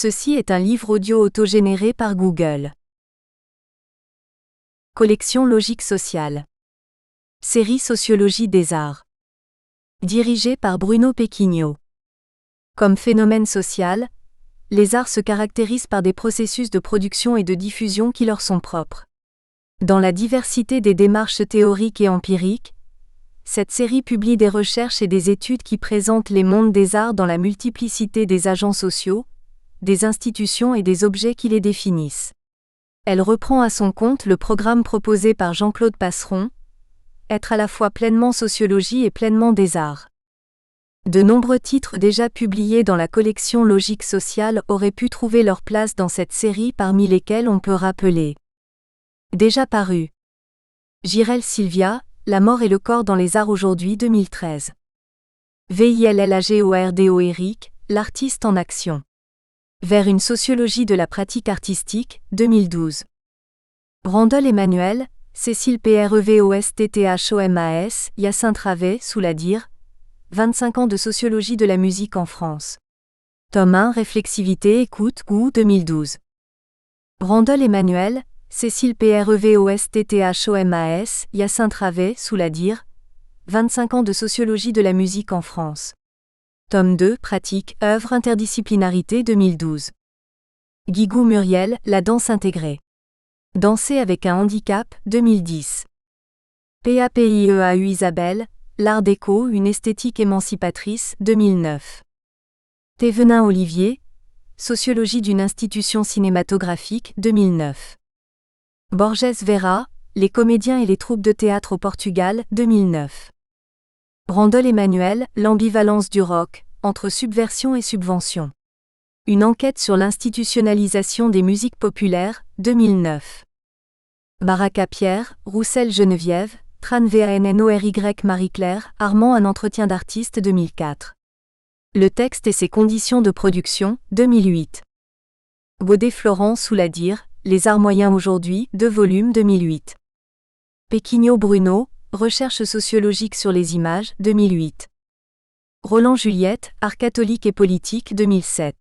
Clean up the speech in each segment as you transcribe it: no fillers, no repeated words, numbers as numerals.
Ceci est un livre audio autogénéré par Google. Collection Logique sociale. Série Sociologie des arts. Dirigée par Bruno Pequignot. Comme phénomène social, les arts se caractérisent par des processus de production et de diffusion qui leur sont propres. Dans la diversité des démarches théoriques et empiriques, cette série publie des recherches et des études qui présentent les mondes des arts dans la multiplicité des agents sociaux, des institutions et des objets qui les définissent. Elle reprend à son compte le programme proposé par Jean-Claude Passeron, être à la fois pleinement sociologie et pleinement des arts. De nombreux titres déjà publiés dans la collection Logique sociale auraient pu trouver leur place dans cette série, parmi lesquels on peut rappeler. Déjà paru. Jirel Sylvia, La mort et le corps dans les arts aujourd'hui 2013. VILLAGORDO Eric, L'artiste en action. Vers une sociologie de la pratique artistique, 2012. Randol Emmanuel, Cécile PREVOSTTHOMAS, Hyacinthe Ravet, Souladir, 25 ans de sociologie de la musique en France. Tome 1 Réflexivité, écoute, goût, 2012. Randol Emmanuel, Cécile PREVOSTTHOMAS, Hyacinthe Ravet, Souladir, 25 ans de sociologie de la musique en France. Tome 2 Pratique, œuvre, interdisciplinarité, 2012. Guigou Muriel, La danse intégrée. Danser avec un handicap, 2010. PAPIEAU Isabelle, L'art déco, une esthétique émancipatrice, 2009. Thévenin Olivier, Sociologie d'une institution cinématographique, 2009. Borges Vera, Les comédiens et les troupes de théâtre au Portugal, 2009. Randol Emmanuel, L'ambivalence du rock, entre subversion et subvention. Une enquête sur l'institutionnalisation des musiques populaires, 2009. Baraka Pierre, Roussel Geneviève, Tran VANNORY Marie-Claire, Armand, un entretien d'artiste, 2004. Le texte et ses conditions de production, 2008. Baudet Florent Souladir, Les arts moyens aujourd'hui, 2 volumes, 2008. Pequignot Bruno, Recherche sociologique sur les images, 2008. Roland Juliette, Art catholique et politique, 2007.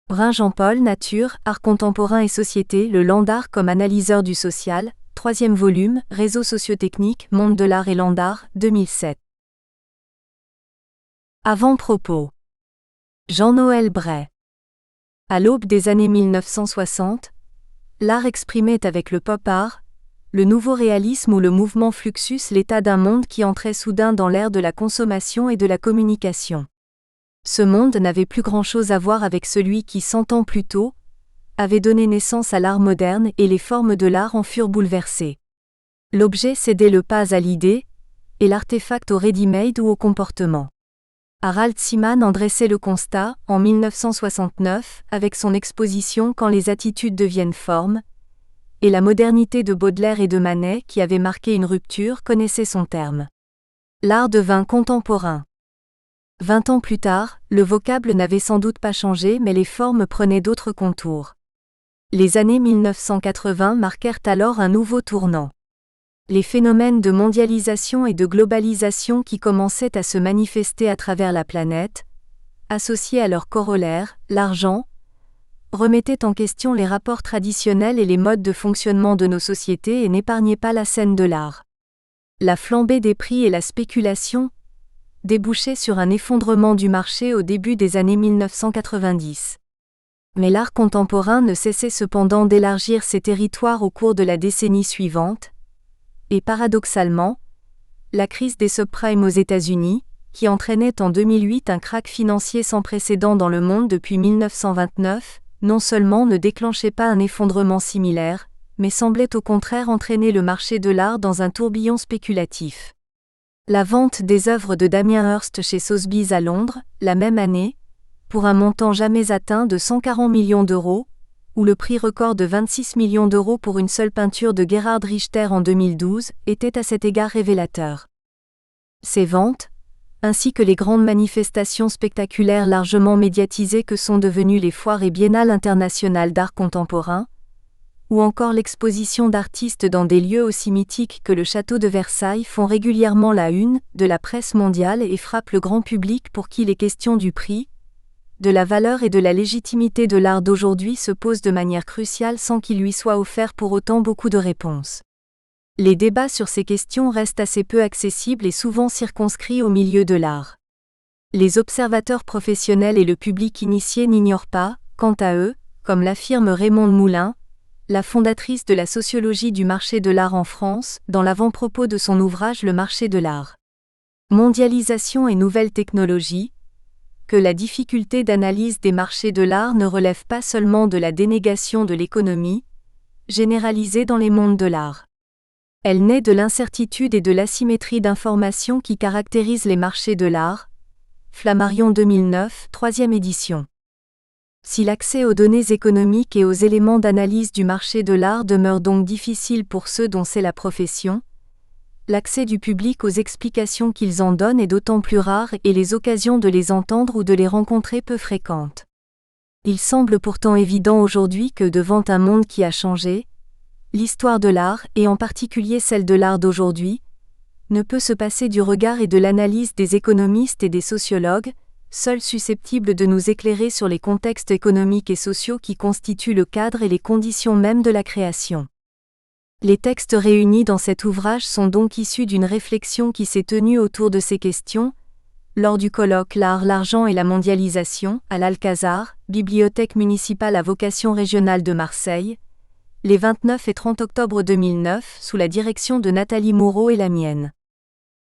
Brun Jean-Paul Nature, Art contemporain et société, le Landart comme analyseur du social, 3e volume, Réseau sociotechnique, Monde de l'art et Landart, 2007. Avant-propos. Jean-Noël Bray. À l'aube des années 1960, l'art exprimait avec le pop art, le nouveau réalisme ou le mouvement Fluxus l'état d'un monde qui entrait soudain dans l'ère de la consommation et de la communication. Ce monde n'avait plus grand-chose à voir avec celui qui, 100 ans plus tôt, avait donné naissance à l'art moderne et les formes de l'art en furent bouleversées. L'objet cédait le pas à l'idée, et l'artefact au ready-made ou au comportement. Harald Seaman en dressait le constat, en 1969, avec son exposition Quand les attitudes deviennent formes, et la modernité de Baudelaire et de Manet, qui avait marqué une rupture, connaissait son terme. L'art devint contemporain. 20 ans plus tard, le vocable n'avait sans doute pas changé, mais les formes prenaient d'autres contours. Les années 1980 marquèrent alors un nouveau tournant. Les phénomènes de mondialisation et de globalisation qui commençaient à se manifester à travers la planète, associés à leur corollaire, l'argent, remettaient en question les rapports traditionnels et les modes de fonctionnement de nos sociétés et n'épargnaient pas la scène de l'art. La flambée des prix et la spéculation débouchaient sur un effondrement du marché au début des années 1990. Mais l'art contemporain ne cessait cependant d'élargir ses territoires au cours de la décennie suivante, et paradoxalement, la crise des subprimes aux États-Unis, qui entraînait en 2008 un krach financier sans précédent dans le monde depuis 1929, non seulement ne déclenchait pas un effondrement similaire, mais semblait au contraire entraîner le marché de l'art dans un tourbillon spéculatif. La vente des œuvres de Damien Hirst chez Sotheby's à Londres, la même année, pour un montant jamais atteint de 140 millions d'euros, ou le prix record de 26 millions d'euros pour une seule peinture de Gerhard Richter en 2012, était à cet égard révélateur. Ces ventes, ainsi que les grandes manifestations spectaculaires largement médiatisées que sont devenues les foires et biennales internationales d'art contemporain, ou encore l'exposition d'artistes dans des lieux aussi mythiques que le château de Versailles font régulièrement la une de la presse mondiale et frappent le grand public pour qui les questions du prix, de la valeur et de la légitimité de l'art d'aujourd'hui se pose de manière cruciale sans qu'il lui soit offert pour autant beaucoup de réponses. Les débats sur ces questions restent assez peu accessibles et souvent circonscrits au milieu de l'art. Les observateurs professionnels et le public initié n'ignorent pas, quant à eux, comme l'affirme Raymonde Moulin, la fondatrice de la sociologie du marché de l'art en France, dans l'avant-propos de son ouvrage Le marché de l'art. Mondialisation et nouvelles technologies, que la difficulté d'analyse des marchés de l'art ne relève pas seulement de la dénégation de l'économie, généralisée dans les mondes de l'art. Elle naît de l'incertitude et de l'asymétrie d'information qui caractérisent les marchés de l'art. Flammarion 2009, 3e édition. Si l'accès aux données économiques et aux éléments d'analyse du marché de l'art demeure donc difficile pour ceux dont c'est la profession, l'accès du public aux explications qu'ils en donnent est d'autant plus rare et les occasions de les entendre ou de les rencontrer peu fréquentes. Il semble pourtant évident aujourd'hui que devant un monde qui a changé, l'histoire de l'art, et en particulier celle de l'art d'aujourd'hui, ne peut se passer du regard et de l'analyse des économistes et des sociologues, seuls susceptibles de nous éclairer sur les contextes économiques et sociaux qui constituent le cadre et les conditions mêmes de la création. Les textes réunis dans cet ouvrage sont donc issus d'une réflexion qui s'est tenue autour de ces questions, lors du colloque L'art, l'argent et la mondialisation, à l'Alcazar, bibliothèque municipale à vocation régionale de Marseille, les 29 et 30 octobre 2009, sous la direction de Nathalie Moureau et la mienne.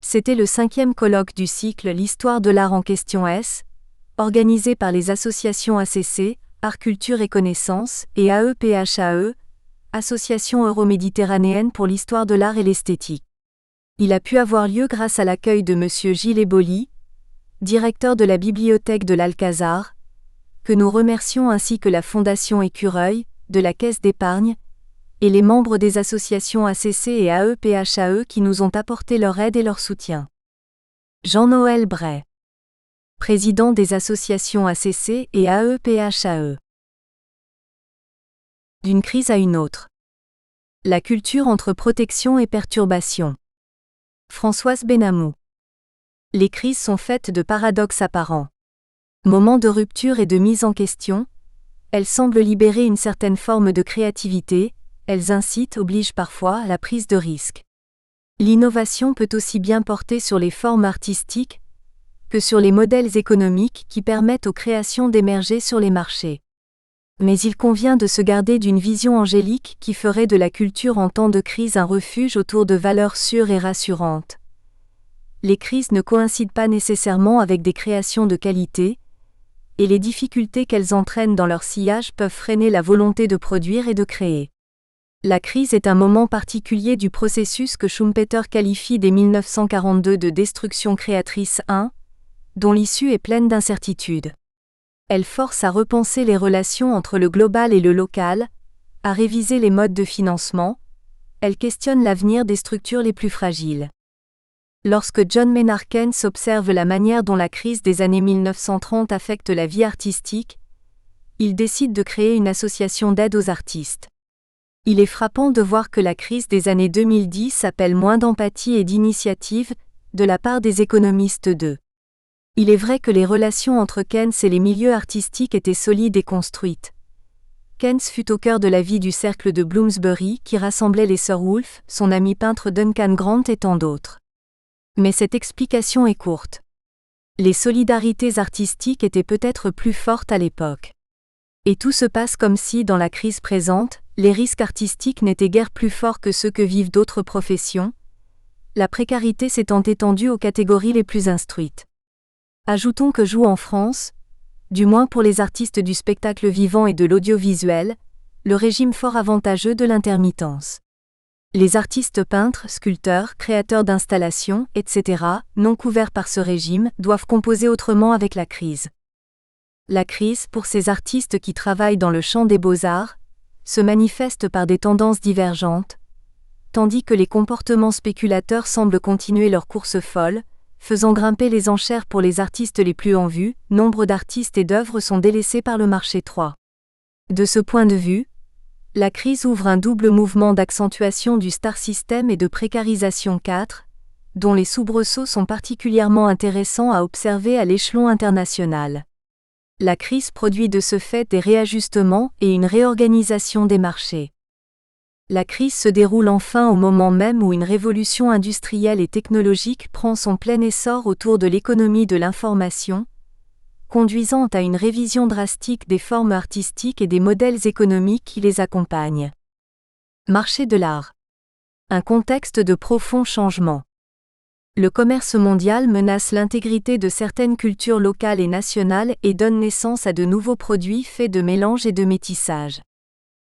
C'était le 5e colloque du cycle L'histoire de l'art en question S, organisé par les associations ACC, Art Culture et Connaissances, et AEPHAE, Association euro-méditerranéenne pour l'histoire de l'art et l'esthétique. Il a pu avoir lieu grâce à l'accueil de M. Gilles Eboli, directeur de la bibliothèque de l'Alcazar, que nous remercions ainsi que la Fondation Écureuil, de la Caisse d'épargne, et les membres des associations ACC et AEPHAE qui nous ont apporté leur aide et leur soutien. Jean-Noël Bray, président des associations ACC et AEPHAE. D'une crise à une autre. La culture entre protection et perturbation. Françoise Benamou. Les crises sont faites de paradoxes apparents. Moment de rupture et de mise en question, elles semblent libérer une certaine forme de créativité, elles incitent, obligent parfois à la prise de risque. L'innovation peut aussi bien porter sur les formes artistiques que sur les modèles économiques qui permettent aux créations d'émerger sur les marchés. Mais il convient de se garder d'une vision angélique qui ferait de la culture en temps de crise un refuge autour de valeurs sûres et rassurantes. Les crises ne coïncident pas nécessairement avec des créations de qualité, et les difficultés qu'elles entraînent dans leur sillage peuvent freiner la volonté de produire et de créer. La crise est un moment particulier du processus que Schumpeter qualifie dès 1942 de destruction créatrice 1, dont l'issue est pleine d'incertitudes. Elle force à repenser les relations entre le global et le local, à réviser les modes de financement, elle questionne l'avenir des structures les plus fragiles. Lorsque John Maynard Keynes observe la manière dont la crise des années 1930 affecte la vie artistique, il décide de créer une association d'aide aux artistes. Il est frappant de voir que la crise des années 2010 appelle moins d'empathie et d'initiative de la part des économistes d'eux. Il est vrai que les relations entre Keynes et les milieux artistiques étaient solides et construites. Keynes fut au cœur de la vie du cercle de Bloomsbury qui rassemblait les sœurs Woolf, son ami peintre Duncan Grant et tant d'autres. Mais cette explication est courte. Les solidarités artistiques étaient peut-être plus fortes à l'époque. Et tout se passe comme si, dans la crise présente, les risques artistiques n'étaient guère plus forts que ceux que vivent d'autres professions, la précarité s'étant étendue aux catégories les plus instruites. Ajoutons que joue en France, du moins pour les artistes du spectacle vivant et de l'audiovisuel, le régime fort avantageux de l'intermittence. Les artistes peintres, sculpteurs, créateurs d'installations, etc., non couverts par ce régime, doivent composer autrement avec la crise. La crise, pour ces artistes qui travaillent dans le champ des beaux-arts, se manifeste par des tendances divergentes, tandis que les comportements spéculateurs semblent continuer leur course folle, faisant grimper les enchères pour les artistes les plus en vue, nombre d'artistes et d'œuvres sont délaissés par le marché 3. De ce point de vue, la crise ouvre un double mouvement d'accentuation du star system et de précarisation 4, dont les soubresauts sont particulièrement intéressants à observer à l'échelon international. La crise produit de ce fait des réajustements et une réorganisation des marchés. La crise se déroule enfin au moment même où une révolution industrielle et technologique prend son plein essor autour de l'économie de l'information, conduisant à une révision drastique des formes artistiques et des modèles économiques qui les accompagnent. Marché de l'art. Un contexte de profond changement. Le commerce mondial menace l'intégrité de certaines cultures locales et nationales et donne naissance à de nouveaux produits faits de mélange et de métissage.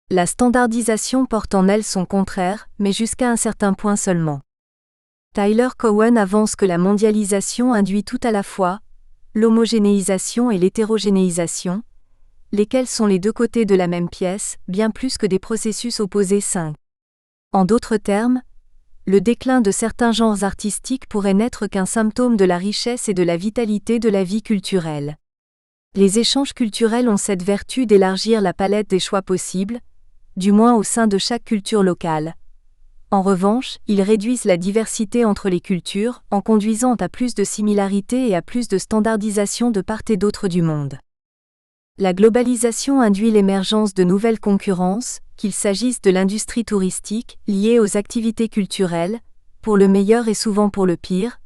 La standardisation porte en elle son contraire, mais jusqu'à un certain point seulement. Tyler Cowen avance que la mondialisation induit tout à la fois l'homogénéisation et l'hétérogénéisation, lesquels sont les deux côtés de la même pièce, bien plus que des processus opposés sains. En d'autres termes, le déclin de certains genres artistiques pourrait n'être qu'un symptôme de la richesse et de la vitalité de la vie culturelle. Les échanges culturels ont cette vertu d'élargir la palette des choix possibles, du moins au sein de chaque culture locale. En revanche, ils réduisent la diversité entre les cultures, en conduisant à plus de similarité et à plus de standardisation de part et d'autre du monde. La globalisation induit l'émergence de nouvelles concurrences, qu'il s'agisse de l'industrie touristique, liée aux activités culturelles, pour le meilleur et souvent pour le pire,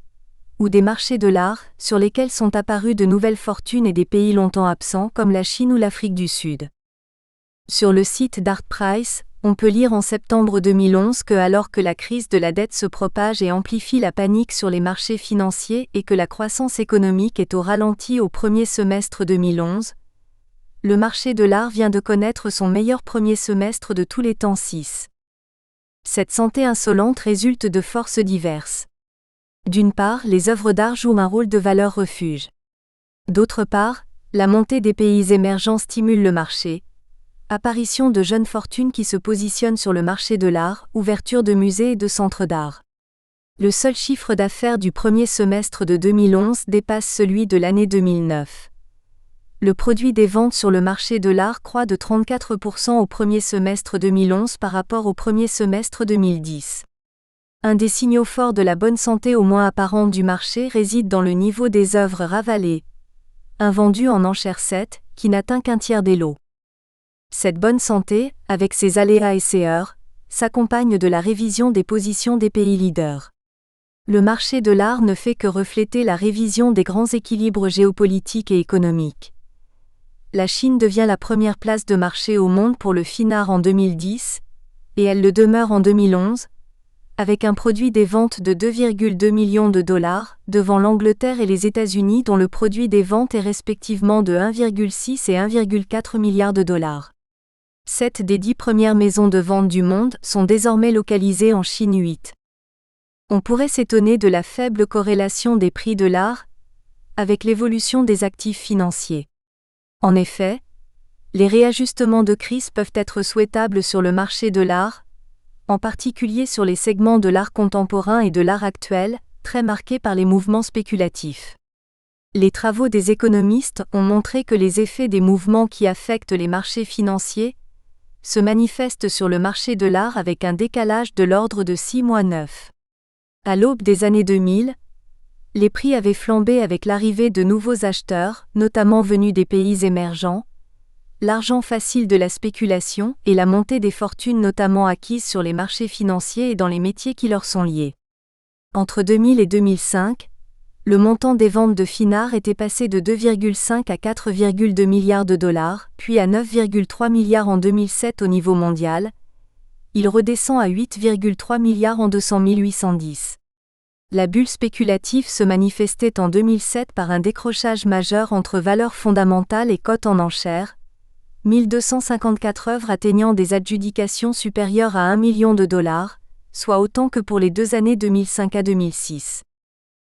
ou des marchés de l'art, sur lesquels sont apparues de nouvelles fortunes et des pays longtemps absents comme la Chine ou l'Afrique du Sud. Sur le site d'ArtPrice, on peut lire en septembre 2011 que alors que la crise de la dette se propage et amplifie la panique sur les marchés financiers et que la croissance économique est au ralenti au premier semestre 2011, le marché de l'art vient de connaître son meilleur premier semestre de tous les temps 6. Cette santé insolente résulte de forces diverses. D'une part, les œuvres d'art jouent un rôle de valeur refuge. D'autre part, la montée des pays émergents stimule le marché. Apparition de jeunes fortunes qui se positionnent sur le marché de l'art, ouverture de musées et de centres d'art. Le seul chiffre d'affaires du premier semestre de 2011 dépasse celui de l'année 2009. Le produit des ventes sur le marché de l'art croît de 34% au premier semestre 2011 par rapport au premier semestre 2010. Un des signaux forts de la bonne santé au moins apparente du marché réside dans le niveau des œuvres ravalées. Un vendu en enchère 7, qui n'atteint qu'un tiers des lots. Cette bonne santé, avec ses aléas et ses heurts, s'accompagne de la révision des positions des pays leaders. Le marché de l'art ne fait que refléter la révision des grands équilibres géopolitiques et économiques. La Chine devient la première place de marché au monde pour le fine art en 2010, et elle le demeure en 2011, avec un produit des ventes de 2,2 millions de dollars, devant l'Angleterre et les États-Unis dont le produit des ventes est respectivement de 1,6 et 1,4 milliards de dollars. 7 des 10 premières maisons de vente du monde sont désormais localisées en Chine 8. On pourrait s'étonner de la faible corrélation des prix de l'art avec l'évolution des actifs financiers. En effet, les réajustements de crise peuvent être souhaitables sur le marché de l'art, en particulier sur les segments de l'art contemporain et de l'art actuel, très marqués par les mouvements spéculatifs. Les travaux des économistes ont montré que les effets des mouvements qui affectent les marchés financiers se manifestent sur le marché de l'art avec un décalage de l'ordre de 6 mois 9. À l'aube des années 2000, les prix avaient flambé avec l'arrivée de nouveaux acheteurs, notamment venus des pays émergents, l'argent facile de la spéculation et la montée des fortunes notamment acquises sur les marchés financiers et dans les métiers qui leur sont liés. Entre 2000 et 2005, le montant des ventes de fine art était passé de 2,5 à 4,2 milliards de dollars, puis à 9,3 milliards en 2007 au niveau mondial. Il redescend à 8,3 milliards en 810. La bulle spéculative se manifestait en 2007 par un décrochage majeur entre valeurs fondamentales et cotes en enchères, 1254 œuvres atteignant des adjudications supérieures à 1 million de dollars, soit autant que pour les 2 années 2005 à 2006.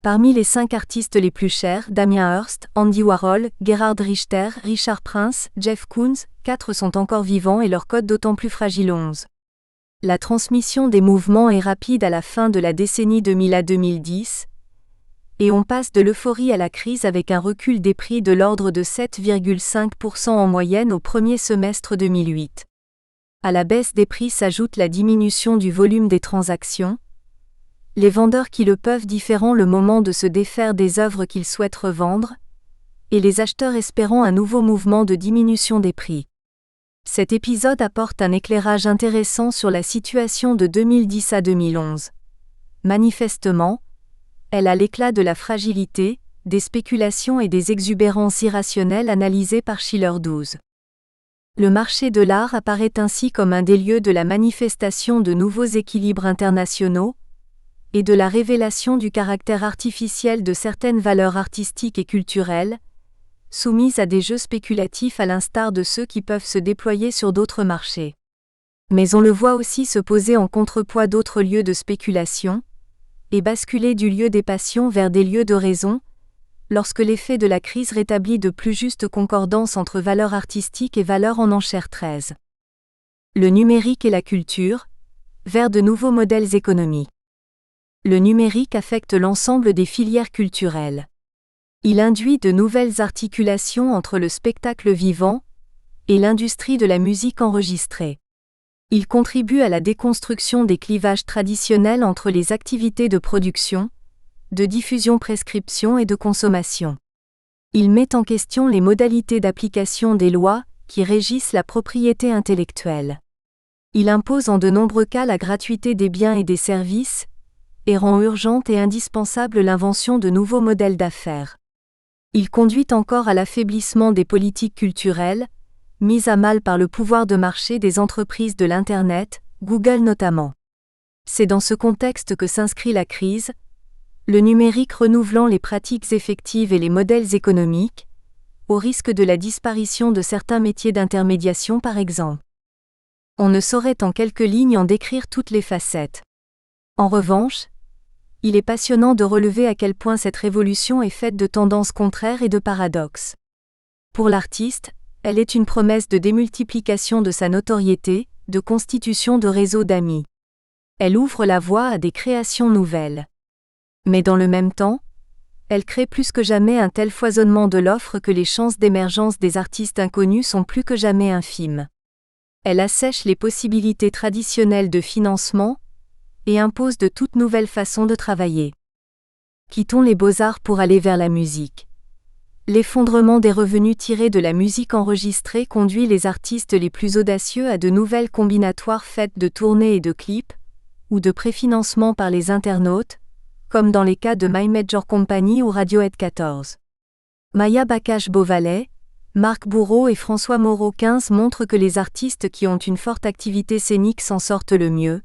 Parmi les 5 artistes les plus chers, Damien Hirst, Andy Warhol, Gerhard Richter, Richard Prince, Jeff Koons, 4 sont encore vivants et leur cote d'autant plus fragile 11. La transmission des mouvements est rapide à la fin de la décennie 2000 à 2010, et on passe de l'euphorie à la crise avec un recul des prix de l'ordre de 7,5% en moyenne au premier semestre 2008. À la baisse des prix s'ajoute la diminution du volume des transactions, les vendeurs qui le peuvent différant le moment de se défaire des œuvres qu'ils souhaitent revendre, et les acheteurs espérant un nouveau mouvement de diminution des prix. Cet épisode apporte un éclairage intéressant sur la situation de 2010 à 2011. Manifestement, elle a l'éclat de la fragilité, des spéculations et des exubérances irrationnelles analysées par Schiller XII. Le marché de l'art apparaît ainsi comme un des lieux de la manifestation de nouveaux équilibres internationaux, et de la révélation du caractère artificiel de certaines valeurs artistiques et culturelles, soumises à des jeux spéculatifs à l'instar de ceux qui peuvent se déployer sur d'autres marchés. Mais on le voit aussi se poser en contrepoids d'autres lieux de spéculation, et basculer du lieu des passions vers des lieux de raison, lorsque l'effet de la crise rétablit de plus justes concordances entre valeurs artistiques et valeurs en enchère 13. Le numérique et la culture, vers de nouveaux modèles économiques. Le numérique affecte l'ensemble des filières culturelles. Il induit de nouvelles articulations entre le spectacle vivant et l'industrie de la musique enregistrée. Il contribue à la déconstruction des clivages traditionnels entre les activités de production, de diffusion, prescription et de consommation. Il met en question les modalités d'application des lois qui régissent la propriété intellectuelle. Il impose en de nombreux cas la gratuité des biens et des services, et rend urgente et indispensable l'invention de nouveaux modèles d'affaires. Il conduit encore à l'affaiblissement des politiques culturelles, mises à mal par le pouvoir de marché des entreprises de l'Internet, Google notamment. C'est dans ce contexte que s'inscrit la crise, le numérique renouvelant les pratiques effectives et les modèles économiques, au risque de la disparition de certains métiers d'intermédiation par exemple. On ne saurait en quelques lignes en décrire toutes les facettes. En revanche, il est passionnant de relever à quel point cette révolution est faite de tendances contraires et de paradoxes. Pour l'artiste, elle est une promesse de démultiplication de sa notoriété, de constitution de réseaux d'amis. Elle ouvre la voie à des créations nouvelles. Mais dans le même temps, elle crée plus que jamais un tel foisonnement de l'offre que les chances d'émergence des artistes inconnus sont plus que jamais infimes. Elle assèche les possibilités traditionnelles de financement, et impose de toutes nouvelles façons de travailler. Quittons les beaux-arts pour aller vers la musique. L'effondrement des revenus tirés de la musique enregistrée conduit les artistes les plus audacieux à de nouvelles combinatoires faites de tournées et de clips, ou de préfinancement par les internautes, comme dans les cas de My Major Company ou Radiohead 14. Maya Bakache-Beauvalet, Marc Bourreau et François Moreau 15 montrent que les artistes qui ont une forte activité scénique s'en sortent le mieux.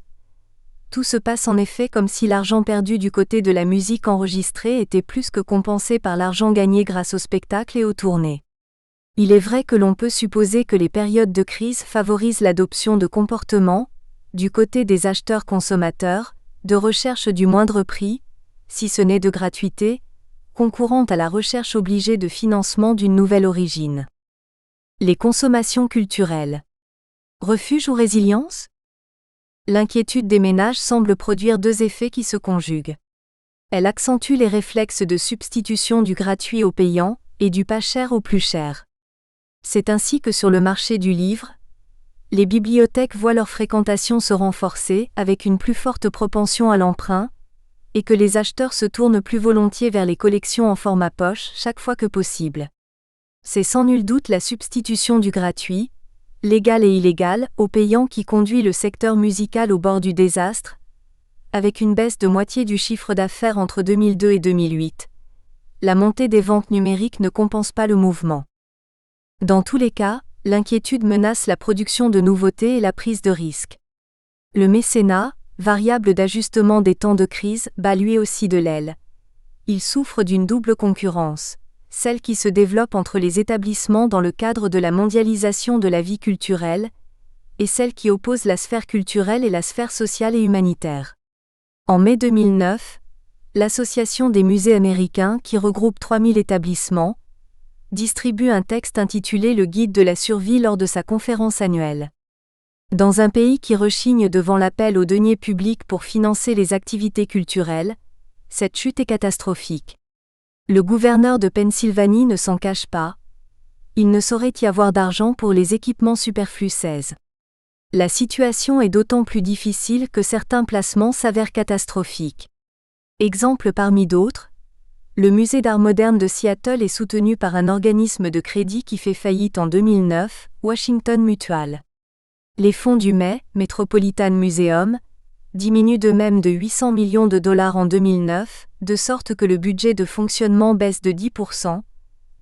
Tout se passe en effet comme si l'argent perdu du côté de la musique enregistrée était plus que compensé par l'argent gagné grâce au spectacle et aux tournées. Il est vrai que l'on peut supposer que les périodes de crise favorisent l'adoption de comportements, du côté des acheteurs-consommateurs, de recherche du moindre prix, si ce n'est de gratuité, concourant à la recherche obligée de financement d'une nouvelle origine. Les consommations culturelles. Refuge ou résilience ? L'inquiétude des ménages semble produire deux effets qui se conjuguent. Elle accentue les réflexes de substitution du gratuit au payant, et du pas cher au plus cher. C'est ainsi que sur le marché du livre, les bibliothèques voient leur fréquentation se renforcer avec une plus forte propension à l'emprunt, et que les acheteurs se tournent plus volontiers vers les collections en format poche chaque fois que possible. C'est sans nul doute la substitution du gratuit, légal et illégal, au payant qui conduit le secteur musical au bord du désastre, avec une baisse de moitié du chiffre d'affaires entre 2002 et 2008. La montée des ventes numériques ne compense pas le mouvement. Dans tous les cas, l'inquiétude menace la production de nouveautés et la prise de risques. Le mécénat, variable d'ajustement des temps de crise, bat lui aussi de l'aile. Il souffre d'une double concurrence. Celle qui se développe entre les établissements dans le cadre de la mondialisation de la vie culturelle, et celle qui oppose la sphère culturelle et la sphère sociale et humanitaire. En mai 2009, l'Association des musées américains, qui regroupe 3000 établissements, distribue un texte intitulé « Le guide de la survie » lors de sa conférence annuelle. Dans un pays qui rechigne devant l'appel aux deniers publics pour financer les activités culturelles, cette chute est catastrophique. Le gouverneur de Pennsylvanie ne s'en cache pas. Il ne saurait y avoir d'argent pour les équipements superflus 16. La situation est d'autant plus difficile que certains placements s'avèrent catastrophiques. Exemple parmi d'autres, Le musée d'art moderne de Seattle est soutenu par un organisme de crédit qui fait faillite en 2009, Washington Mutual. Les fonds du Metropolitan Museum diminuent d'eux-mêmes de 800 millions de dollars en 2009, de sorte que le budget de fonctionnement baisse de 10%,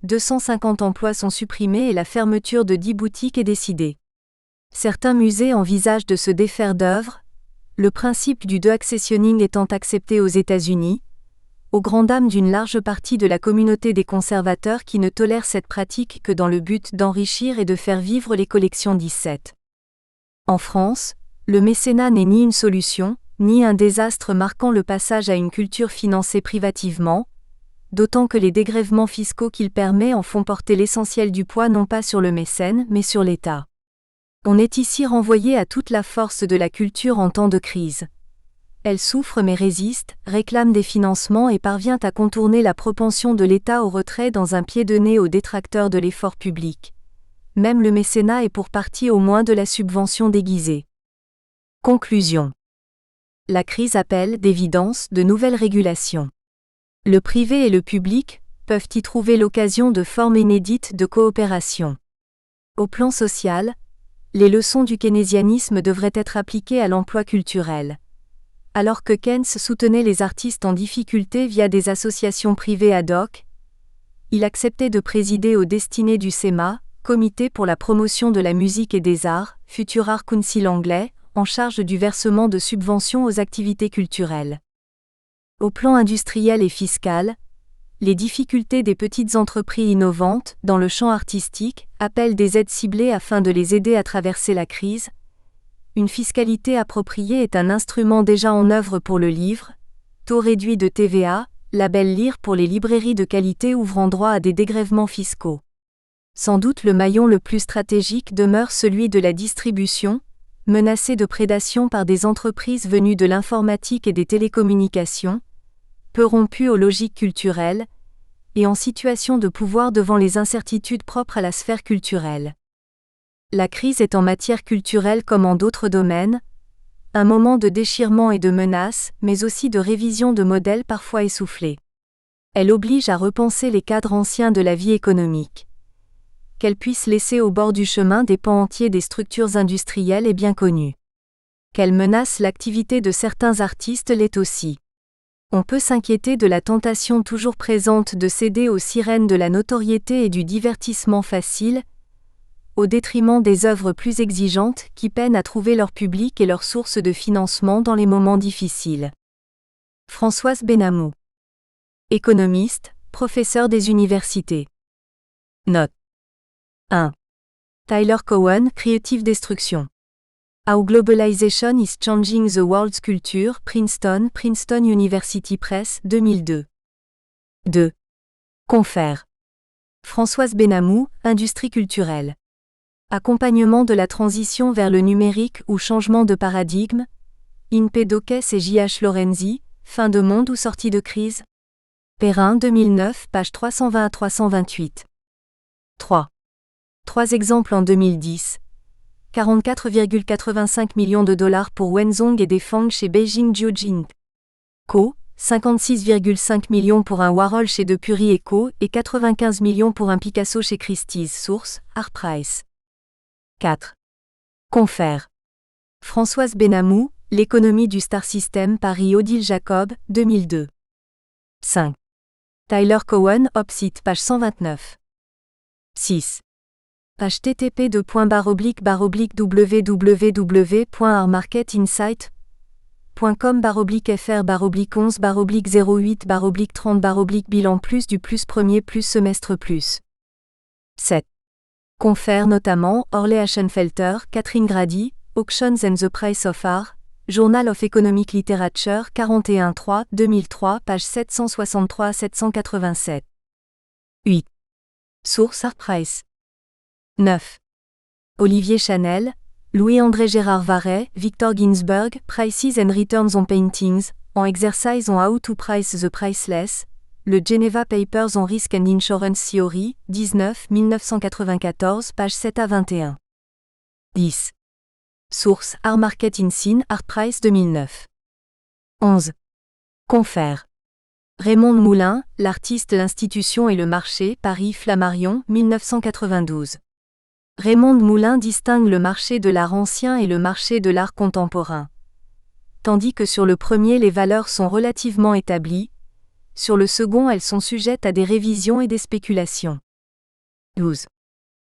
250 emplois sont supprimés et la fermeture de 10 boutiques est décidée. Certains musées envisagent de se défaire d'œuvres, le principe du de-accessioning étant accepté aux États-Unis, au grand dam d'une large partie de la communauté des conservateurs qui ne tolèrent cette pratique que dans le but d'enrichir et de faire vivre les collections 17. En France, le mécénat n'est ni une solution, ni un désastre marquant le passage à une culture financée privativement, d'autant que les dégrèvements fiscaux qu'il permet en font porter l'essentiel du poids non pas sur le mécène mais sur l'État. On est ici renvoyé à toute la force de la culture en temps de crise. Elle souffre mais résiste, réclame des financements et parvient à contourner la propension de l'État au retrait dans un pied de nez aux détracteurs de l'effort public. Même le mécénat est pour partie au moins de la subvention déguisée. Conclusion. La crise appelle, d'évidence, de nouvelles régulations. Le privé et le public peuvent y trouver l'occasion de formes inédites de coopération. Au plan social, les leçons du keynésianisme devraient être appliquées à l'emploi culturel. Alors que Keynes soutenait les artistes en difficulté via des associations privées ad hoc, il acceptait de présider aux destinées du CEMA, Comité pour la promotion de la musique et des arts, futur Art Council anglais, en charge du versement de subventions aux activités culturelles. Au plan industriel et fiscal, les difficultés des petites entreprises innovantes, dans le champ artistique, appellent des aides ciblées afin de les aider à traverser la crise. Une fiscalité appropriée est un instrument déjà en œuvre pour le livre, taux réduit de TVA, label Lire pour les librairies de qualité ouvrant droit à des dégrèvements fiscaux. Sans doute le maillon le plus stratégique demeure celui de la distribution, menacé de prédation par des entreprises venues de l'informatique et des télécommunications, peu rompues aux logiques culturelles, et en situation de pouvoir devant les incertitudes propres à la sphère culturelle. La crise est en matière culturelle comme en d'autres domaines, un moment de déchirement et de menace, mais aussi de révision de modèles parfois essoufflés. Elle oblige à repenser les cadres anciens de la vie économique. Qu'elle puisse laisser au bord du chemin des pans entiers des structures industrielles est bien connue. Qu'elle menace l'activité de certains artistes l'est aussi. On peut s'inquiéter de la tentation toujours présente de céder aux sirènes de la notoriété et du divertissement facile, au détriment des œuvres plus exigeantes qui peinent à trouver leur public et leur source de financement dans les moments difficiles. Françoise Benamou. Économiste, professeur des universités. Note. 1. Tyler Cowen, Creative Destruction. How Globalization is Changing the World's Culture, Princeton University Press, 2002. 2. Confère. Françoise Benamou, Industrie culturelle. Accompagnement de la transition vers le numérique ou changement de paradigme, INPE Dokes et J.H. Lorenzi, Fin de monde ou sortie de crise. Perrin 2009, page 320 à 328. 3. 3 exemples en 2010. 44,85 millions de dollars pour Wenzhong et Defang chez Beijing Jiujing Co., 56,5 millions pour un Warhol chez De Pury & Co. et 95 millions pour un Picasso chez Christie's. Source, Artprice. 4. Confère. Françoise Benamou, L'économie du Star System Paris Odile Jacob, 2002. 5. Tyler Cowen, Opsite, page 129. 6. http://www.artmarketinsight.com/fr/11/08/30/bilan plus premier plus semestre plus. 7. Confère notamment Orley Aschenfelter, Catherine Grady, Auctions and the Price of Art, Journal of Economic Literature 41-3, 2003, page 763 à 787. 8. Source Artprice. 9. Olivier Chanel, Louis-André Gérard Varret, Victor Ginsberg, Prices and Returns on Paintings, en Exercise on How to Price the Priceless, le Geneva Papers on Risk and Insurance Theory, 19, 1994, page 7 à 21. 10. Source Art Market Insin, Artprice 2009. 11. Confère. Raymond Moulin, l'artiste, l'institution et le marché, Paris Flammarion, 1992. Raymond Moulin distingue le marché de l'art ancien et le marché de l'art contemporain. Tandis que sur le premier les valeurs sont relativement établies, sur le second elles sont sujettes à des révisions et des spéculations. 12.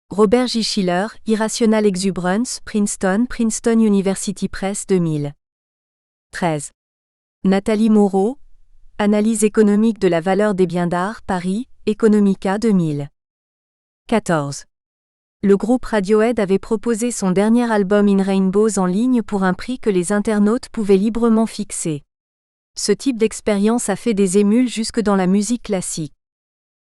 Robert J. Schiller, Irrational Exuberance, Princeton University Press 2000. 13. Nathalie Moreau, Analyse économique de la valeur des biens d'art, Paris, Economica 2000. 14. Le groupe Radiohead avait proposé son dernier album In Rainbows en ligne pour un prix que les internautes pouvaient librement fixer. Ce type d'expérience a fait des émules jusque dans la musique classique.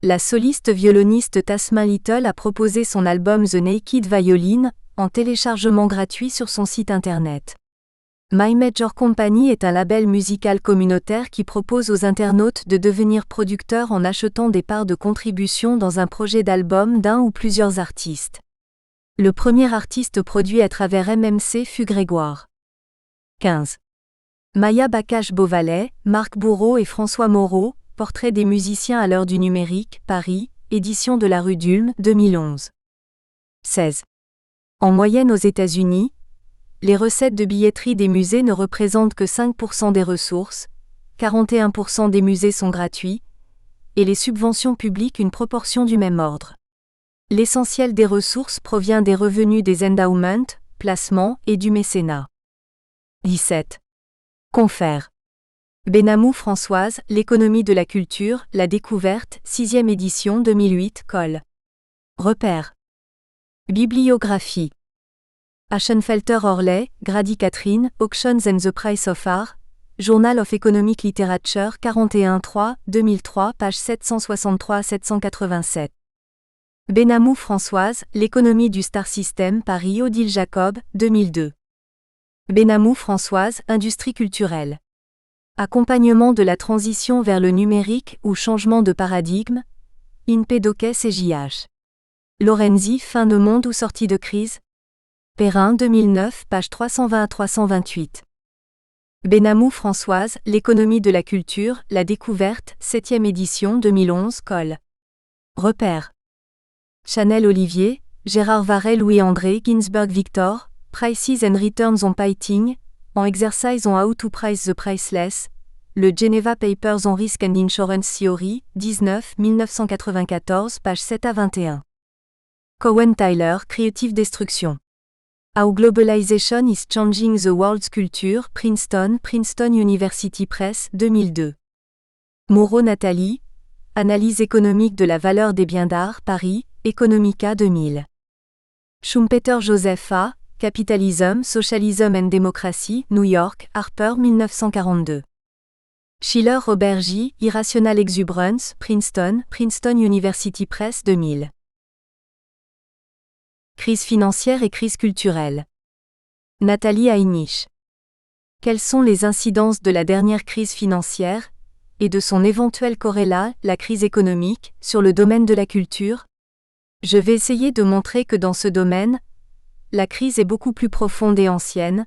La soliste violoniste Tasmin Little a proposé son album The Naked Violin, en téléchargement gratuit sur son site internet. My Major Company est un label musical communautaire qui propose aux internautes de devenir producteurs en achetant des parts de contribution dans un projet d'album d'un ou plusieurs artistes. Le premier artiste produit à travers MMC fut Grégoire. 15. Maya Bakache-Beauvalet, Marc Bourreau et François Moreau, Portrait des musiciens à l'heure du numérique, Paris, édition de la rue d'Ulm, 2011. 16. En moyenne aux États-Unis, les recettes de billetterie des musées ne représentent que 5% des ressources, 41% des musées sont gratuits, et les subventions publiques une proportion du même ordre. L'essentiel des ressources provient des revenus des endowments, placements et du mécénat. 17. Confère. Benamou Françoise, L'économie de la culture, la découverte, 6e édition 2008, Col. Repère. Bibliographie. Aschenfelter Orley, Grady Catherine, Auctions and the Price of Art, Journal of Economic Literature 41-3, 2003, page 763-787. Benamou Françoise, L'économie du Star System, Paris, Odile Jacob, 2002. Benamou Françoise, Industrie culturelle. Accompagnement de la transition vers le numérique ou changement de paradigme, INPE Docquet CJH. Lorenzi, Fin de monde ou sortie de crise? Perrin 2009, page 320 à 328. Benamou Françoise, L'économie de la culture, la découverte, 7e édition 2011, Col. Repère. Chanel Olivier, Gérard Varel Louis-André Ginsberg Victor, Prices and Returns on Piting, en Exercise on How to Price the Priceless, le Geneva Papers on Risk and Insurance Theory, 19, 1994, page 7 à 21. Cowen Tyler, Creative Destruction. How Globalization is Changing the World's Culture, Princeton University Press, 2002. Moreau Nathalie, Analyse économique de la valeur des biens d'art, Paris, Economica 2000. Schumpeter Joseph A., Capitalism, Socialism and Democracy, New York, Harper 1942. Schiller Robert J., Irrational Exuberance, Princeton University Press 2000. Crise financière et crise culturelle. Nathalie Heinich. Quelles sont les incidences de la dernière crise financière, et de son éventuel corrélat, la crise économique, sur le domaine de la culture? Je vais essayer de montrer que dans ce domaine, la crise est beaucoup plus profonde et ancienne,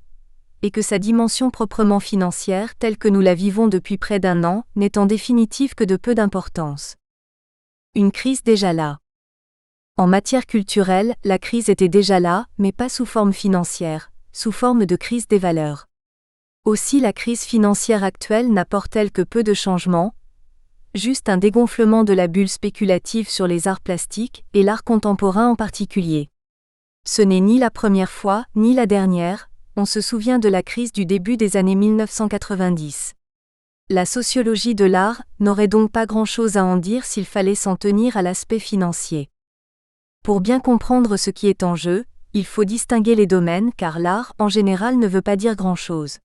et que sa dimension proprement financière, telle que nous la vivons depuis près d'un an, n'est en définitive que de peu d'importance. Une crise déjà là. En matière culturelle, la crise était déjà là, mais pas sous forme financière, sous forme de crise des valeurs. Aussi la crise financière actuelle n'apporte-t-elle que peu de changements, juste un dégonflement de la bulle spéculative sur les arts plastiques, et l'art contemporain en particulier. Ce n'est ni la première fois, ni la dernière, on se souvient de la crise du début des années 1990. La sociologie de l'art n'aurait donc pas grand-chose à en dire s'il fallait s'en tenir à l'aspect financier. Pour bien comprendre ce qui est en jeu, il faut distinguer les domaines car l'art, en général, ne veut pas dire grand-chose.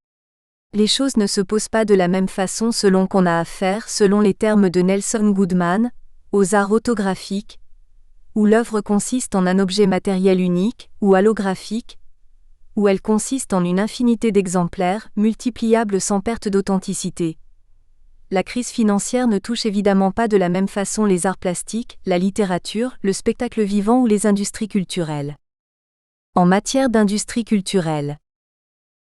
Les choses ne se posent pas de la même façon selon qu'on a affaire, selon les termes de Nelson Goodman, aux arts autographiques, où l'œuvre consiste en un objet matériel unique, ou allographique, où elle consiste en une infinité d'exemplaires, multipliables sans perte d'authenticité. La crise financière ne touche évidemment pas de la même façon les arts plastiques, la littérature, le spectacle vivant ou les industries culturelles. En matière d'industrie culturelle,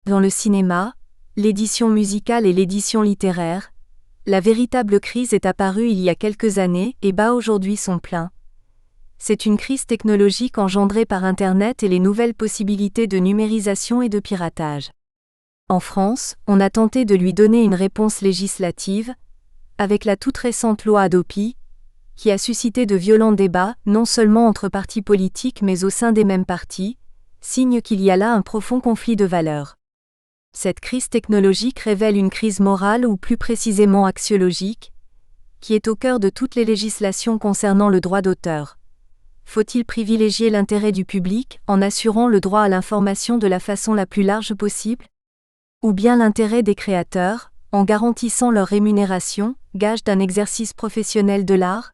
dans le cinéma, l'édition musicale et l'édition littéraire, La véritable crise est apparue il y a quelques années et bat aujourd'hui son plein. C'est une crise technologique engendrée par Internet et les nouvelles possibilités de numérisation et de piratage. En France, on a tenté de lui donner une réponse législative, avec la toute récente loi Hadopi, qui a suscité de violents débats, non seulement entre partis politiques mais au sein des mêmes partis, signe qu'il y a là un profond conflit de valeurs. Cette crise technologique révèle une crise morale ou plus précisément axiologique, qui est au cœur de toutes les législations concernant le droit d'auteur. Faut-il privilégier l'intérêt du public en assurant le droit à l'information de la façon la plus large possible ? Ou bien l'intérêt des créateurs, en garantissant leur rémunération, gage d'un exercice professionnel de l'art ?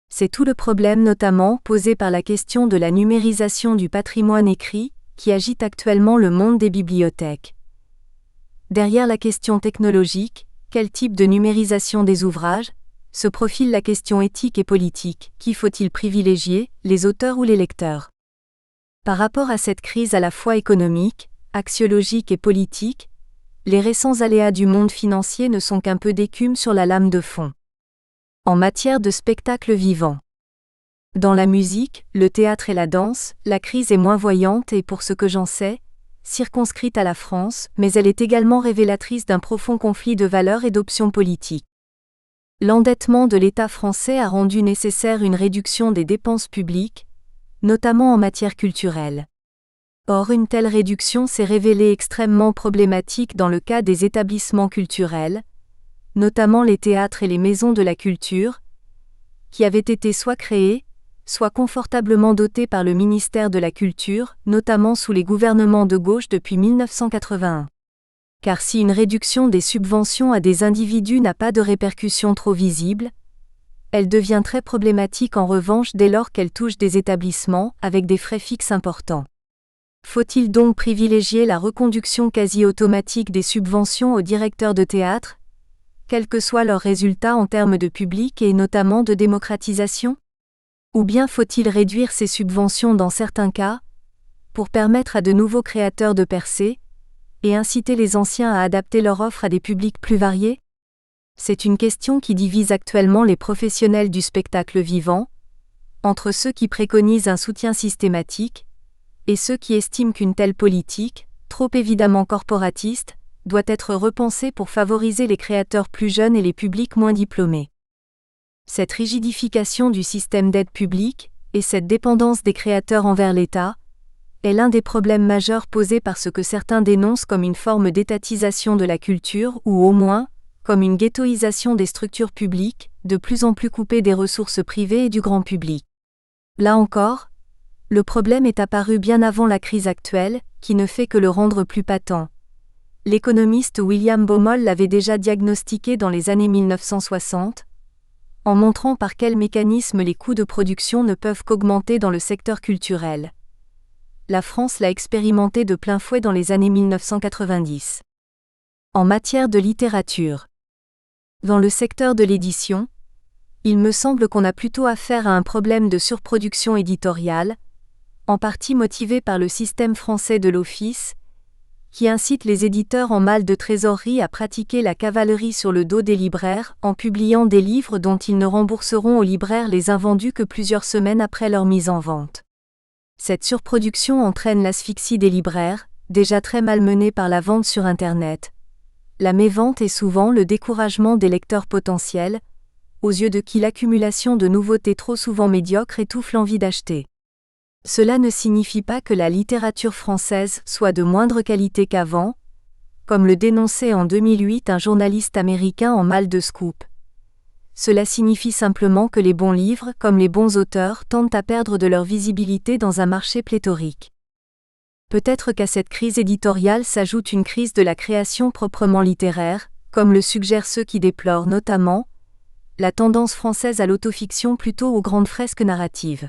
C'est tout le problème notamment posé par la question de la numérisation du patrimoine écrit, qui agite actuellement le monde des bibliothèques. Derrière la question technologique, quel type de numérisation des ouvrages, se profile la question éthique et politique, qui faut-il privilégier, les auteurs ou les lecteurs ? Par rapport à cette crise à la fois économique, axiologique et politique, les récents aléas du monde financier ne sont qu'un peu d'écume sur la lame de fond. En matière de spectacle vivant. Dans la musique, le théâtre et la danse, la crise est moins voyante et pour ce que j'en sais, circonscrite à la France, mais elle est également révélatrice d'un profond conflit de valeurs et d'options politiques. L'endettement de l'État français a rendu nécessaire une réduction des dépenses publiques, notamment en matière culturelle. Or, une telle réduction s'est révélée extrêmement problématique dans le cas des établissements culturels, notamment les théâtres et les maisons de la culture, qui avaient été soit créés, soit confortablement dotés par le ministère de la Culture, notamment sous les gouvernements de gauche depuis 1981. Car si une réduction des subventions à des individus n'a pas de répercussions trop visibles, elle devient très problématique en revanche dès lors qu'elle touche des établissements avec des frais fixes importants. Faut-il donc privilégier la reconduction quasi automatique des subventions aux directeurs de théâtre, quels que soient leurs résultats en termes de public et notamment de démocratisation ? Ou bien faut-il réduire ces subventions dans certains cas, pour permettre à de nouveaux créateurs de percer, et inciter les anciens à adapter leur offre à des publics plus variés ? C'est une question qui divise actuellement les professionnels du spectacle vivant, entre ceux qui préconisent un soutien systématique, et ceux qui estiment qu'une telle politique, trop évidemment corporatiste, doit être repensée pour favoriser les créateurs plus jeunes et les publics moins diplômés. Cette rigidification du système d'aide publique, et cette dépendance des créateurs envers l'État, est l'un des problèmes majeurs posés par ce que certains dénoncent comme une forme d'étatisation de la culture ou au moins, comme une ghettoisation des structures publiques, de plus en plus coupées des ressources privées et du grand public. Là encore, le problème est apparu bien avant la crise actuelle, qui ne fait que le rendre plus patent. L'économiste William Baumol l'avait déjà diagnostiqué dans les années 1960, en montrant par quels mécanismes les coûts de production ne peuvent qu'augmenter dans le secteur culturel. La France l'a expérimenté de plein fouet dans les années 1990. En matière de littérature. Dans le secteur de l'édition, il me semble qu'on a plutôt affaire à un problème de surproduction éditoriale, en partie motivé par le système français de l'office, qui incite les éditeurs en mal de trésorerie à pratiquer la cavalerie sur le dos des libraires en publiant des livres dont ils ne rembourseront aux libraires les invendus que plusieurs semaines après leur mise en vente. Cette surproduction entraîne l'asphyxie des libraires, déjà très malmenés par la vente sur Internet. La mévente et souvent le découragement des lecteurs potentiels, aux yeux de qui l'accumulation de nouveautés trop souvent médiocres étouffe l'envie d'acheter. Cela ne signifie pas que la littérature française soit de moindre qualité qu'avant, comme le dénonçait en 2008 un journaliste américain en mal de scoop. Cela signifie simplement que les bons livres, comme les bons auteurs, tendent à perdre de leur visibilité dans un marché pléthorique. Peut-être qu'à cette crise éditoriale s'ajoute une crise de la création proprement littéraire, comme le suggèrent ceux qui déplorent notamment la tendance française à l'autofiction plutôt aux grandes fresques narratives.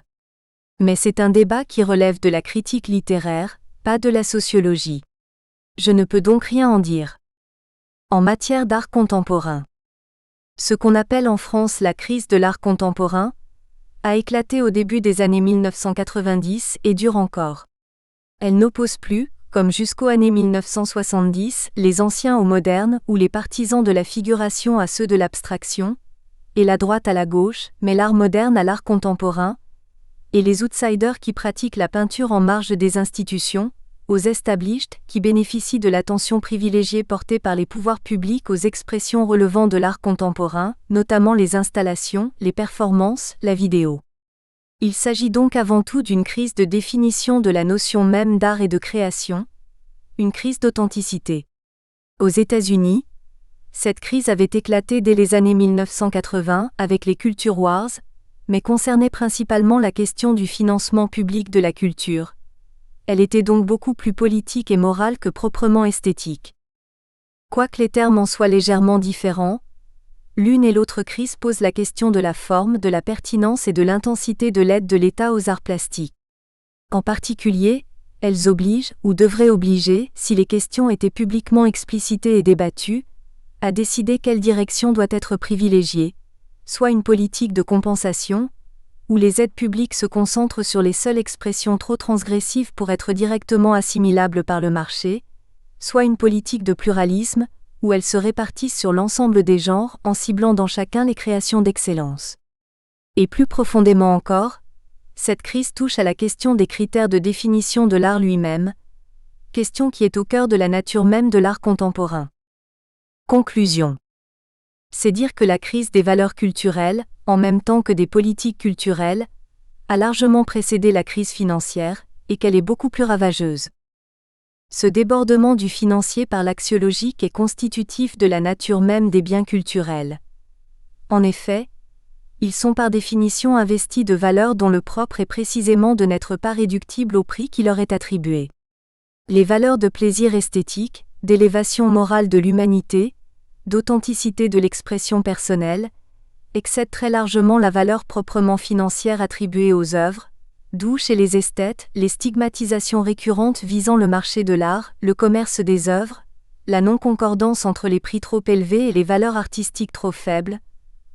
Mais c'est un débat qui relève de la critique littéraire, pas de la sociologie. Je ne peux donc rien en dire. En matière d'art contemporain. Ce qu'on appelle en France la crise de l'art contemporain a éclaté au début des années 1990 et dure encore. Elle n'oppose plus, comme jusqu'aux années 1970, les anciens aux modernes ou les partisans de la figuration à ceux de l'abstraction, et la droite à la gauche, mais l'art moderne à l'art contemporain, et les outsiders qui pratiquent la peinture en marge des institutions, aux established qui bénéficient de l'attention privilégiée portée par les pouvoirs publics aux expressions relevant de l'art contemporain, notamment les installations, les performances, la vidéo. Il s'agit donc avant tout d'une crise de définition de la notion même d'art et de création, une crise d'authenticité. Aux États-Unis, cette crise avait éclaté dès les années 1980 avec les Culture Wars, mais concernait principalement la question du financement public de la culture. Elle était donc beaucoup plus politique et morale que proprement esthétique. Quoique les termes en soient légèrement différents, l'une et l'autre crise posent la question de la forme, de la pertinence et de l'intensité de l'aide de l'État aux arts plastiques. En particulier, elles obligent, ou devraient obliger, si les questions étaient publiquement explicitées et débattues, à décider quelle direction doit être privilégiée, soit une politique de compensation, où les aides publiques se concentrent sur les seules expressions trop transgressives pour être directement assimilables par le marché, soit une politique de pluralisme, où elles se répartissent sur l'ensemble des genres en ciblant dans chacun les créations d'excellence. Et plus profondément encore, cette crise touche à la question des critères de définition de l'art lui-même, question qui est au cœur de la nature même de l'art contemporain. Conclusion. C'est dire que la crise des valeurs culturelles, en même temps que des politiques culturelles, a largement précédé la crise financière, et qu'elle est beaucoup plus ravageuse. Ce débordement du financier par l'axiologique est constitutif de la nature même des biens culturels. En effet, ils sont par définition investis de valeurs dont le propre est précisément de n'être pas réductible au prix qui leur est attribué. Les valeurs de plaisir esthétique, d'élévation morale de l'humanité, d'authenticité de l'expression personnelle, excèdent très largement la valeur proprement financière attribuée aux œuvres, d'où chez les esthètes, les stigmatisations récurrentes visant le marché de l'art, le commerce des œuvres, la non-concordance entre les prix trop élevés et les valeurs artistiques trop faibles,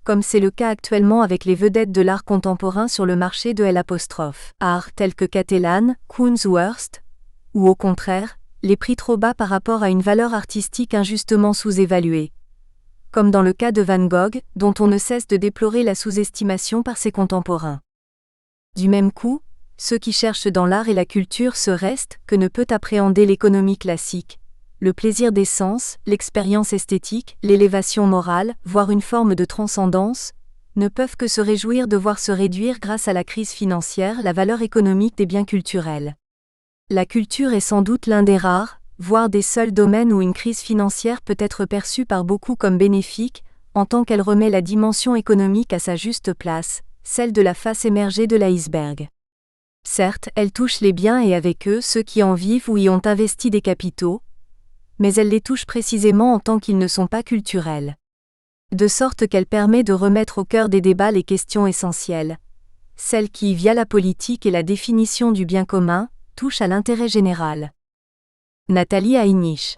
comme c'est le cas actuellement avec les vedettes de l'art contemporain sur le marché de l'art tels que Catalan, Koons ou Hearst, ou au contraire, les prix trop bas par rapport à une valeur artistique injustement sous-évaluée, comme dans le cas de Van Gogh, dont on ne cesse de déplorer la sous-estimation par ses contemporains. Du même coup, ceux qui cherchent dans l'art et la culture ce reste que ne peut appréhender l'économie classique, le plaisir des sens, l'expérience esthétique, l'élévation morale, voire une forme de transcendance, ne peuvent que se réjouir de voir se réduire grâce à la crise financière la valeur économique des biens culturels. La culture est sans doute l'un des rares, voire des seuls domaines où une crise financière peut être perçue par beaucoup comme bénéfique, en tant qu'elle remet la dimension économique à sa juste place, celle de la face émergée de l'iceberg. Certes, elle touche les biens et avec eux ceux qui en vivent ou y ont investi des capitaux, mais elle les touche précisément en tant qu'ils ne sont pas culturels. De sorte qu'elle permet de remettre au cœur des débats les questions essentielles, celles qui, via la politique et la définition du bien commun, touchent à l'intérêt général. Nathalie Heinisch,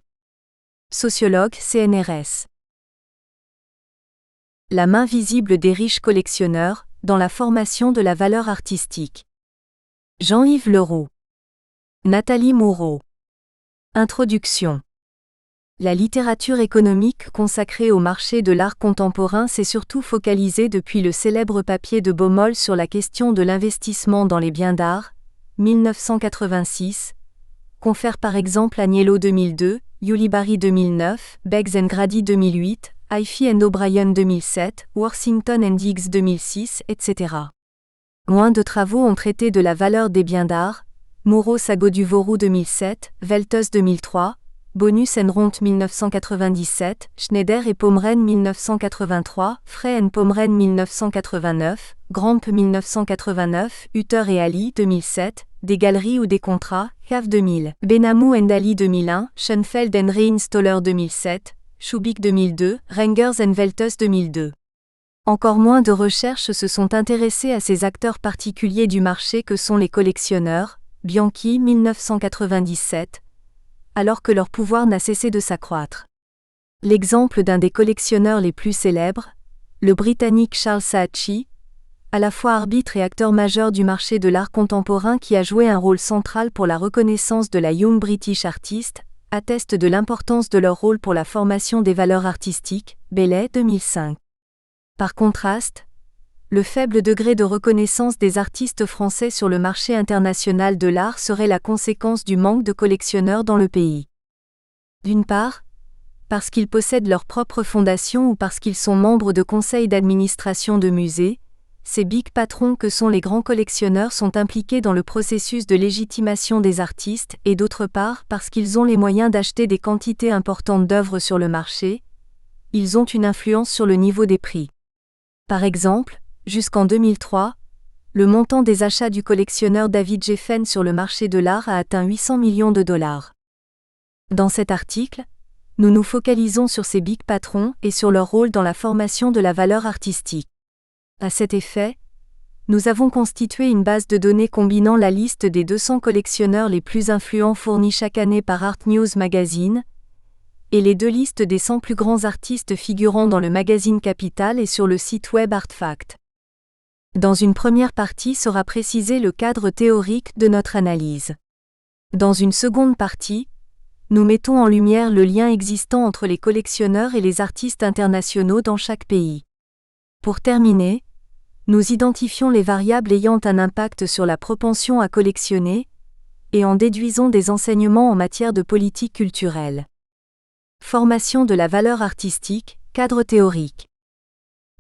sociologue CNRS. La main visible des riches collectionneurs, dans la formation de la valeur artistique. Jean-Yves Leroux. Nathalie Moureau. Introduction. La littérature économique consacrée au marché de l'art contemporain s'est surtout focalisée depuis le célèbre papier de Baumol sur la question de l'investissement dans les biens d'art, 1986, confère par exemple Agnello 2002, Ulibarri 2009, Beggs & Grady 2008, Ify & O'Brien 2007, Worthington & Diggs 2006, etc. Moins de travaux ont traité de la valeur des biens d'art, Moureau-Sago-Duvorou 2007, Velters 2003, Bonus & Rondt 1997, Schneider et Pomren 1983, Frey & Pomren 1989, Gramp 1989, Hutter et Ali 2007, Des galeries ou des contrats, Cave 2000, Benamou & Ali 2001, Schoenfeld & Reinstoller 2007, Schubik 2002, Rengers & Velters 2002. Encore moins de recherches se sont intéressées à ces acteurs particuliers du marché que sont les collectionneurs, Bianchi 1997, alors que leur pouvoir n'a cessé de s'accroître. L'exemple d'un des collectionneurs les plus célèbres, le Britannique Charles Saatchi, à la fois arbitre et acteur majeur du marché de l'art contemporain qui a joué un rôle central pour la reconnaissance de la Young British Artist, atteste de l'importance de leur rôle pour la formation des valeurs artistiques, Bailey 2005. Par contraste, le faible degré de reconnaissance des artistes français sur le marché international de l'art serait la conséquence du manque de collectionneurs dans le pays. D'une part, parce qu'ils possèdent leur propre fondation ou parce qu'ils sont membres de conseils d'administration de musées, ces big patrons que sont les grands collectionneurs sont impliqués dans le processus de légitimation des artistes et d'autre part parce qu'ils ont les moyens d'acheter des quantités importantes d'œuvres sur le marché, ils ont une influence sur le niveau des prix. Par exemple, jusqu'en 2003, le montant des achats du collectionneur David Geffen sur le marché de l'art a atteint 800 millions de dollars. Dans cet article, nous nous focalisons sur ces big patrons et sur leur rôle dans la formation de la valeur artistique. À cet effet, nous avons constitué une base de données combinant la liste des 200 collectionneurs les plus influents fournis chaque année par Art News Magazine et les 2 listes des 100 plus grands artistes figurant dans le magazine Capital et sur le site web Artfact. Dans une première partie sera précisé le cadre théorique de notre analyse. Dans une seconde partie, nous mettons en lumière le lien existant entre les collectionneurs et les artistes internationaux dans chaque pays. Pour terminer, nous identifions les variables ayant un impact sur la propension à collectionner et en déduisons des enseignements en matière de politique culturelle. Formation de la valeur artistique, cadre théorique.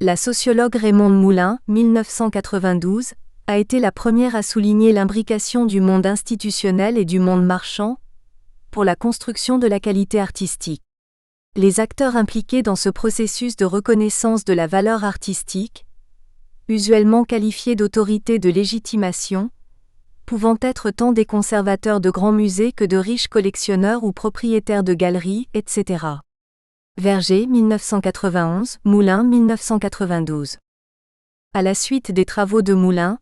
La sociologue Raymonde Moulin, 1992, a été la première à souligner l'imbrication du monde institutionnel et du monde marchand pour la construction de la qualité artistique. Les acteurs impliqués dans ce processus de reconnaissance de la valeur artistique, usuellement qualifiés d'autorités de légitimation, pouvant être tant des conservateurs de grands musées que de riches collectionneurs ou propriétaires de galeries, etc. Verger, 1991, Moulin, 1992. À la suite des travaux de Moulin,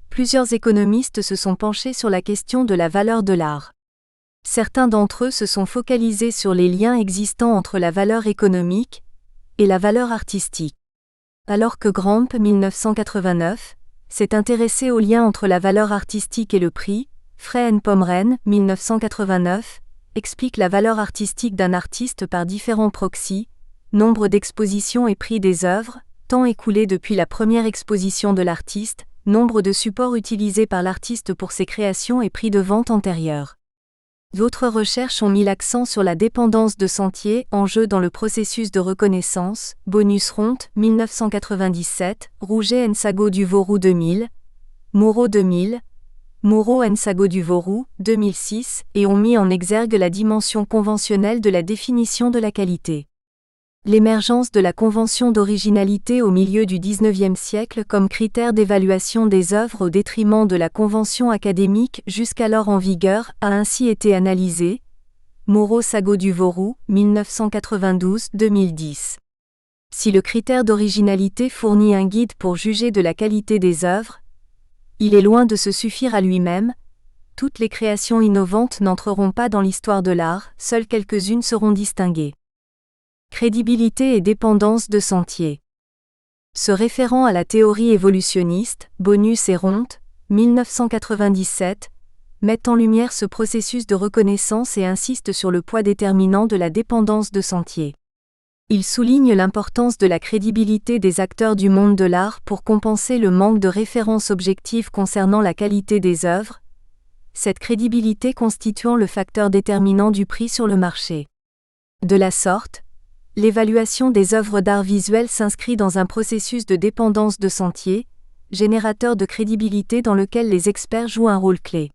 plusieurs économistes se sont penchés sur la question de la valeur de l'art. Certains d'entre eux se sont focalisés sur les liens existants entre la valeur économique et la valeur artistique. Alors que Gramp, 1989, s'est intéressé au lien entre la valeur artistique et le prix, Frey & Pomren, 1989, explique la valeur artistique d'un artiste par différents proxys, nombre d'expositions et prix des œuvres, temps écoulé depuis la première exposition de l'artiste, nombre de supports utilisés par l'artiste pour ses créations et prix de vente antérieurs. D'autres recherches ont mis l'accent sur la dépendance de sentiers en jeu dans le processus de reconnaissance, Bonus-Ronth, 1997, Rouget & Sago du Vorou 2000, Moreau 2000, Moreau & Sago du Vorou, 2006, et ont mis en exergue la dimension conventionnelle de la définition de la qualité. L'émergence de la convention d'originalité au milieu du XIXe siècle comme critère d'évaluation des œuvres au détriment de la convention académique jusqu'alors en vigueur a ainsi été analysée. Moreau-Sago du Vorou, 1992-2010. Si le critère d'originalité fournit un guide pour juger de la qualité des œuvres, il est loin de se suffire à lui-même. Toutes les créations innovantes n'entreront pas dans l'histoire de l'art, seules quelques-unes seront distinguées. Crédibilité et dépendance de sentiers. Se référant à la théorie évolutionniste, Bonus et Ronth, 1997, mettent en lumière ce processus de reconnaissance et insistent sur le poids déterminant de la dépendance de sentiers. Ils soulignent l'importance de la crédibilité des acteurs du monde de l'art pour compenser le manque de références objectives concernant la qualité des œuvres, cette crédibilité constituant le facteur déterminant du prix sur le marché. De la sorte, l'évaluation des œuvres d'art visuel s'inscrit dans un processus de dépendance de sentiers, générateur de crédibilité dans lequel les experts jouent un rôle clé.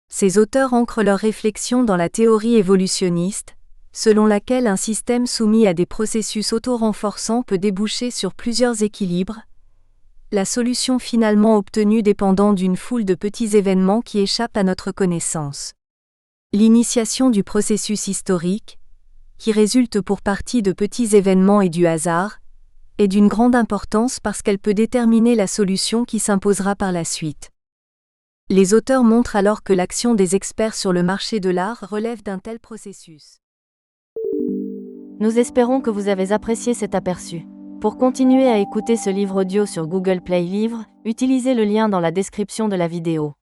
Ces auteurs ancrent leurs réflexions dans la théorie évolutionniste, selon laquelle un système soumis à des processus auto-renforçants peut déboucher sur plusieurs équilibres, la solution finalement obtenue dépendant d'une foule de petits événements qui échappent à notre connaissance. L'initiation du processus historique, qui résulte pour partie de petits événements et du hasard, est d'une grande importance parce qu'elle peut déterminer la solution qui s'imposera par la suite. Les auteurs montrent alors que l'action des experts sur le marché de l'art relève d'un tel processus. Nous espérons que vous avez apprécié cet aperçu. Pour continuer à écouter ce livre audio sur Google Play Livres, utilisez le lien dans la description de la vidéo.